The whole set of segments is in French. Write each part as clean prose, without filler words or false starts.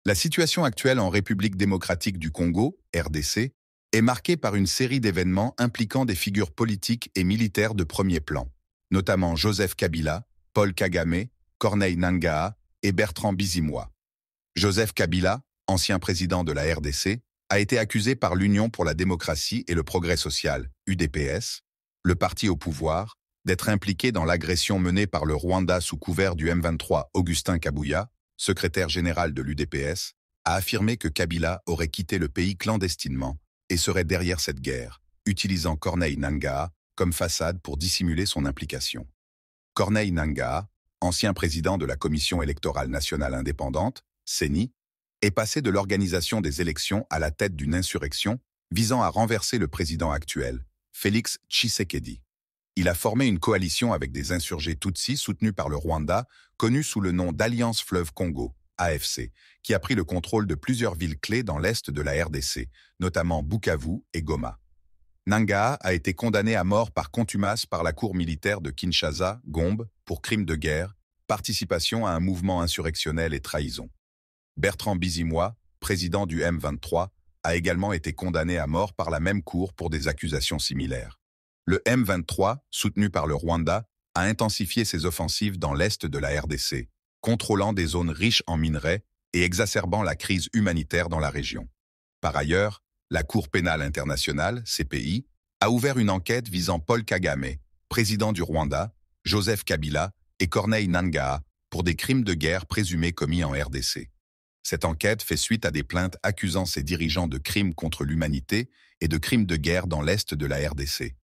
La situation actuelle en République démocratique du Congo, RDC, est marquée par une série d'événements impliquant des figures politiques et militaires de premier plan, notamment Joseph Kabila, Paul Kagame, Corneille Nangaa et Bertrand Bisimwa. Joseph Kabila, ancien président de la RDC, a été accusé par l'Union pour la démocratie et le progrès social, UDPS, le parti au pouvoir, d'être impliqué dans l'agression menée par le Rwanda sous couvert du M23 Augustin Kabuya, secrétaire général de l'UDPS, a affirmé que Kabila aurait quitté le pays clandestinement et serait derrière cette guerre, utilisant Corneille Nangaa comme façade pour dissimuler son implication. Corneille Nangaa, ancien président de la Commission électorale nationale indépendante, CENI, est passé de l'organisation des élections à la tête d'une insurrection visant à renverser le président actuel, Félix Tshisekedi. Il a formé une coalition avec des insurgés Tutsis soutenus par le Rwanda, connue sous le nom d'Alliance Fleuve Congo, AFC, qui a pris le contrôle de plusieurs villes clés dans l'est de la RDC, notamment Bukavu et Goma. Nangaa a été condamné à mort par contumace par la cour militaire de Kinshasa, Gombe, pour crimes de guerre, participation à un mouvement insurrectionnel et trahison. Bertrand Bisimwa, président du M23, a également été condamné à mort par la même cour pour des accusations similaires. Le M23, soutenu par le Rwanda, a intensifié ses offensives dans l'est de la RDC, contrôlant des zones riches en minerais et exacerbant la crise humanitaire dans la région. Par ailleurs, la Cour pénale internationale, CPI, a ouvert une enquête visant Paul Kagame, président du Rwanda, Joseph Kabila et Corneille Nangaa pour des crimes de guerre présumés commis en RDC. Cette enquête fait suite à des plaintes accusant ces dirigeants de crimes contre l'humanité et de crimes de guerre dans l'est de la RDC.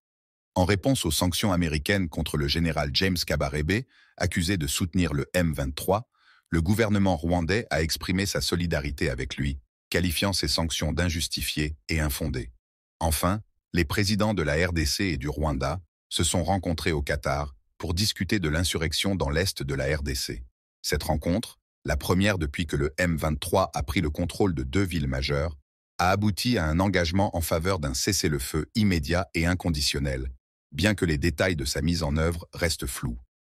En réponse aux sanctions américaines contre le général James Kabarebe, accusé de soutenir le M23, le gouvernement rwandais a exprimé sa solidarité avec lui, qualifiant ces sanctions d'injustifiées et infondées. Enfin, les présidents de la RDC et du Rwanda se sont rencontrés au Qatar pour discuter de l'insurrection dans l'est de la RDC. Cette rencontre, la première depuis que le M23 a pris le contrôle de deux villes majeures, a abouti à un engagement en faveur d'un cessez-le-feu immédiat et inconditionnel, bien que les détails de sa mise en œuvre restent flous.